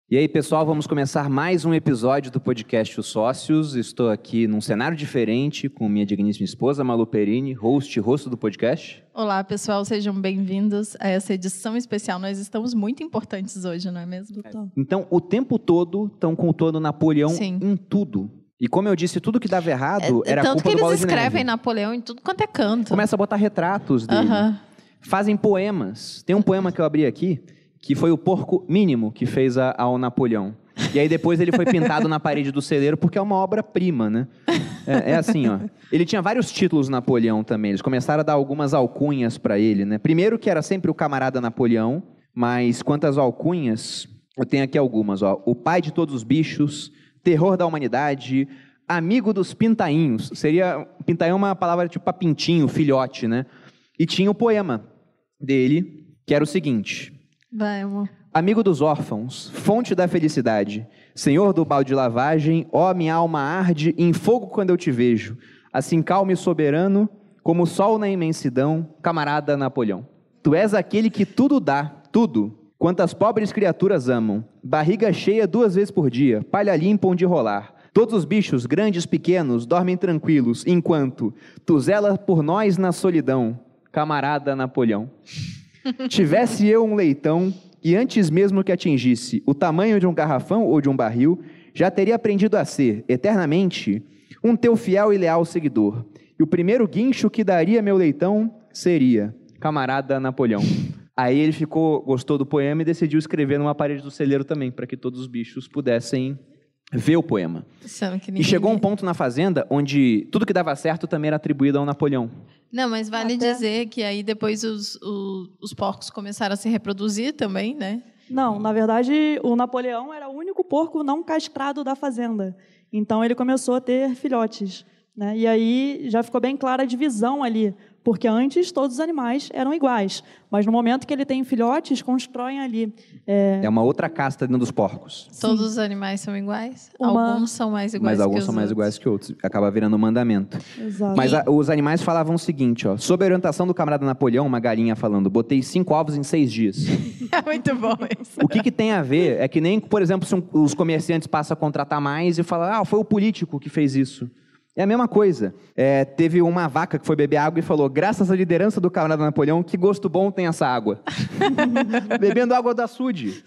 E aí, pessoal, vamos começar mais um episódio do podcast Os Sócios. Estou aqui num cenário diferente com minha digníssima esposa, Malu Perini, rosto do podcast. Olá, pessoal, sejam bem-vindos a essa edição especial. Nós estamos muito importantes hoje, não é mesmo? Então, o tempo todo estão contando Napoleão Sim. em tudo. E como eu disse, tudo que dava errado era tanto culpa do Bola de Neve. que eles escrevem Napoleão em tudo quanto é canto. Começa a botar retratos dele. Fazem poemas. Tem um poema que eu abri aqui, que foi o porco mínimo que fez ao Napoleão. E aí depois ele foi pintado na parede do celeiro, porque é uma obra-prima, né? É assim, ó. Ele tinha vários títulos, Napoleão, também. Eles começaram a dar algumas alcunhas para ele, né? Primeiro que era sempre o camarada Napoleão, mas quantas alcunhas, eu tenho aqui algumas, ó. O pai de todos os bichos, terror da humanidade, amigo dos pintainhos. Pintainho é uma palavra tipo para pintinho, filhote, né? E tinha o poema dele, que era o seguinte... Vai, amor. Amigo dos órfãos, fonte da felicidade, senhor do balde de lavagem, ó, minha alma arde em fogo quando eu te vejo, assim calmo e soberano, como o sol na imensidão, camarada Napoleão. Tu és aquele que tudo dá, tudo, quantas pobres criaturas amam, barriga cheia 2 vezes por dia, palha limpa onde rolar. Todos os bichos, grandes, pequenos, dormem tranquilos, enquanto tu zela por nós na solidão, camarada Napoleão. Tivesse eu um leitão, e antes mesmo que atingisse o tamanho de um garrafão ou de um barril, já teria aprendido a ser, eternamente, um teu fiel e leal seguidor. E o primeiro guincho que daria meu leitão seria, camarada Napoleão. Aí ele gostou do poema e decidiu escrever numa parede do celeiro também, para que todos os bichos pudessem ver o poema. E chegou um ponto na fazenda onde tudo que dava certo também era atribuído ao Napoleão. Não, mas vale dizer que aí depois os porcos começaram a se reproduzir também, né? Não, na verdade, o Napoleão era o único porco não castrado da fazenda. Então, ele começou a ter filhotes, né? E aí já ficou bem clara a divisão ali, porque antes todos os animais eram iguais. Mas no momento que ele tem filhotes, constroem ali... É uma outra casta dentro dos porcos. Todos os animais são iguais? Alguns são mais iguais que os outros. Mas alguns são mais iguais que outros. Acaba virando um mandamento. Exato. Mas os animais falavam o seguinte, ó. Sob a orientação do camarada Napoleão, uma galinha falando, botei 5 ovos em 6 dias. É muito bom isso. O que tem a ver é que nem, por exemplo, se os comerciantes passam a contratar mais e falam, foi o político que fez isso. É a mesma coisa. Teve uma vaca que foi beber água e falou, graças à liderança do camarada Napoleão, que gosto bom tem essa água. Bebendo água do açude.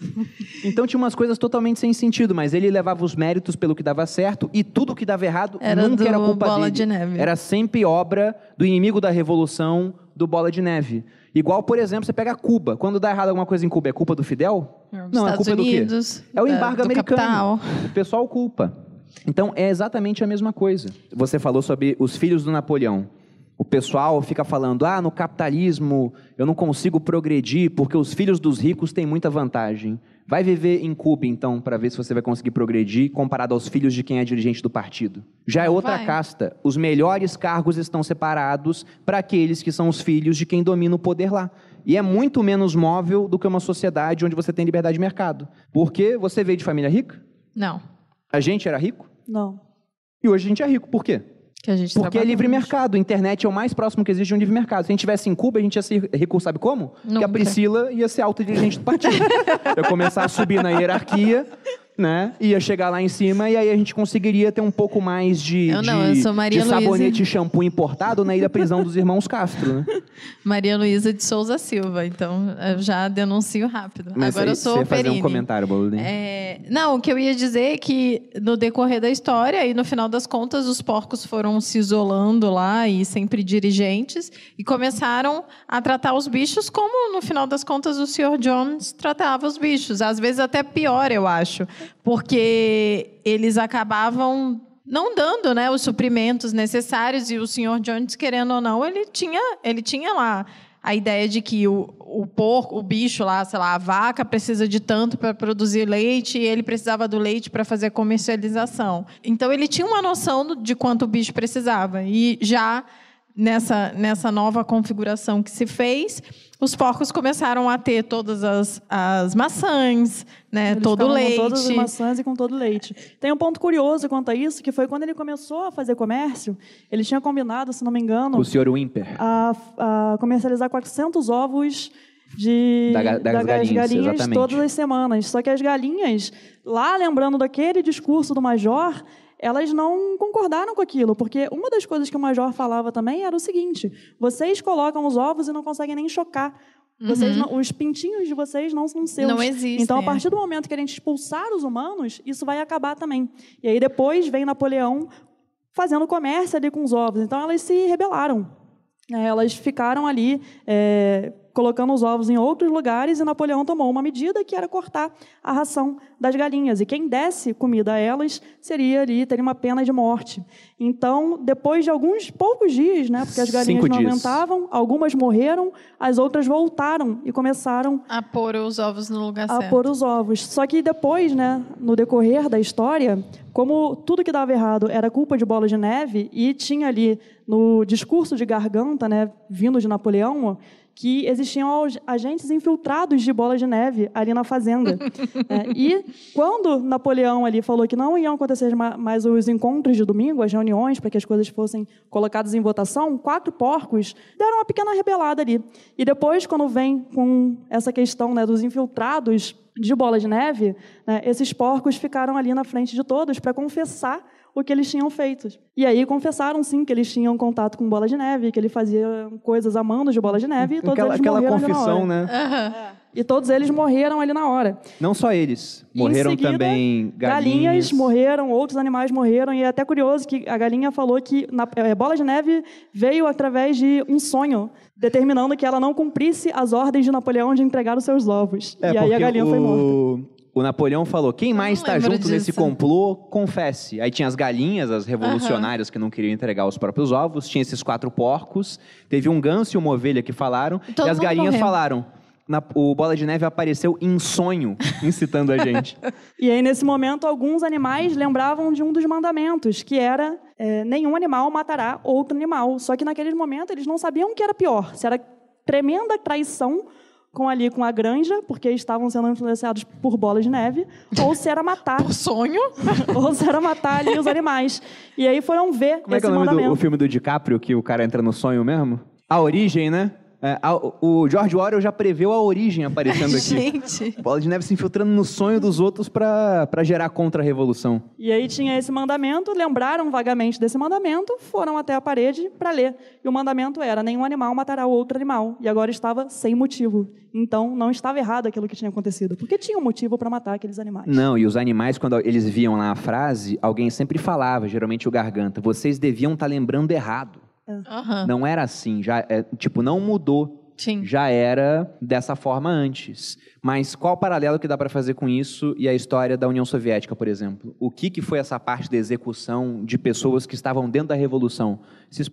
Então tinha umas coisas totalmente sem sentido, mas ele levava os méritos pelo que dava certo e tudo que dava errado nunca era culpa Bola dele. De Neve. Era sempre obra do inimigo da revolução, do Bola de Neve. Igual, por exemplo, você pega Cuba. Quando dá errado alguma coisa em Cuba, é culpa do Fidel? Não, é culpa Unidos, do quê? É o embargo americano. Capital. O pessoal culpa. Então, é exatamente a mesma coisa. Você falou sobre os filhos do Napoleão. O pessoal fica falando, no capitalismo eu não consigo progredir porque os filhos dos ricos têm muita vantagem. Vai viver em Cuba, então, para ver se você vai conseguir progredir comparado aos filhos de quem é dirigente do partido. Já é outra casta. Os melhores cargos estão separados para aqueles que são os filhos de quem domina o poder lá. E é muito menos móvel do que uma sociedade onde você tem liberdade de mercado. Porque você veio de família rica? Não. A gente era rico? Não. E hoje a gente é rico. Por quê? Porque é livre mercado. A internet é o mais próximo que existe de um livre mercado. Se a gente estivesse em Cuba, a gente ia ser rico, sabe como? Nunca. Porque a Priscila ia ser autodirigente do partido. Ia começar a subir na hierarquia, né? Ia chegar lá em cima e aí a gente conseguiria ter um pouco mais de sabonete e shampoo importado na ilha prisão dos irmãos Castro, né? Maria Luísa de Souza Silva. Então, eu já denuncio rápido. Mas agora eu sou você ia Perini. fazer um comentário, Boludinho. Não, o que eu ia dizer é que no decorrer da história e no final das contas, os porcos foram se isolando lá e sempre dirigentes e começaram a tratar os bichos como, no final das contas, o Sr. Jones tratava os bichos. Às vezes até pior, eu acho. Porque eles acabavam não dando, né, os suprimentos necessários e o Sr. Jones, querendo ou não, ele tinha lá a ideia de que o porco, o bicho lá, sei lá, a vaca precisa de tanto para produzir leite e ele precisava do leite para fazer a comercialização. Então, ele tinha uma noção de quanto o bicho precisava. E já nessa nova configuração que se fez, os porcos começaram a ter todas as maçãs, né, todo o leite. Com todas as maçãs e com todo o leite. Tem um ponto curioso quanto a isso, que foi quando ele começou a fazer comércio, ele tinha combinado, se não me engano, com o Sr. Wimper, a comercializar 400 ovos Das galinhas, exatamente. Todas as semanas. Só que as galinhas, lá lembrando daquele discurso do Major, elas não concordaram com aquilo, porque uma das coisas que o Major falava também era o seguinte: vocês colocam os ovos e não conseguem nem chocar. Vocês os pintinhos de vocês não são seus. Não existem. Então, a partir do momento que a gente expulsar os humanos, isso vai acabar também. E aí depois vem Napoleão fazendo comércio ali com os ovos. Então, elas se rebelaram. Elas ficaram ali colocando os ovos em outros lugares e Napoleão tomou uma medida que era cortar a ração das galinhas. E quem desse comida a elas teria uma pena de morte. Então, depois de alguns poucos dias, né, porque as galinhas não aguentavam, algumas morreram, as outras voltaram e começaram a pôr os ovos no lugar certo. A pôr os ovos. Só que depois, né, no decorrer da história, como tudo que dava errado era culpa de Bola de Neve, e tinha ali no discurso de Garganta, né, vindo de Napoleão, que existiam agentes infiltrados de Bola de Neve ali na fazenda. E quando Napoleão ali falou que não iam acontecer mais os encontros de domingo, as reuniões, para que as coisas fossem colocadas em votação, 4 porcos deram uma pequena rebelada ali. E depois, quando vem com essa questão, né, dos infiltrados de Bola de Neve, né, esses porcos ficaram ali na frente de todos para confessar o que eles tinham feito. E aí confessaram, sim, que eles tinham contato com Bola de Neve, que ele fazia coisas a mando de Bola de Neve, e todos eles morreram confissão, ali na hora. Né? E todos eles morreram ali na hora. Não só eles, morreram seguida, também galinhas morreram, outros animais morreram, e é até curioso que a galinha falou que Bola de Neve veio através de um sonho, determinando que ela não cumprisse as ordens de Napoleão de entregar os seus ovos. E aí a galinha foi morta. O Napoleão falou, quem mais está junto nesse complô, confesse. Aí tinha as galinhas, as revolucionárias que não queriam entregar os próprios ovos, tinha esses 4 porcos, teve um ganso e uma ovelha que falaram, e as galinhas falaram. O Bola de Neve apareceu em sonho, incitando a gente. E aí, nesse momento, alguns animais lembravam de um dos mandamentos, que era nenhum animal matará outro animal. Só que naquele momento eles não sabiam o que era pior, se era tremenda traição com a granja, porque estavam sendo influenciados por Bola de Neve, ou se era matar... Por sonho? Ou se era matar ali os animais. E aí foram ver Como esse mandamento. Como é que é o nome do filme do DiCaprio, que o cara entra no sonho mesmo? A Origem, né? O George Orwell já preveu a origem aparecendo aqui. Gente. Bola de Neve se infiltrando no sonho dos outros para gerar contra-revolução. E aí tinha esse mandamento, lembraram vagamente desse mandamento, foram até a parede para ler. E o mandamento era, nenhum animal matará o outro animal. E agora estava sem motivo. Então, não estava errado aquilo que tinha acontecido, porque tinha um motivo para matar aqueles animais. Não, e os animais, quando eles viam lá a frase, alguém sempre falava, geralmente o Garganta, vocês deviam estar lembrando errado. Não era assim, não mudou. Sim. Já era dessa forma antes. Mas qual o paralelo que dá para fazer com isso e a história da União Soviética, por exemplo? O que foi essa parte da execução de pessoas que estavam dentro da Revolução? Esses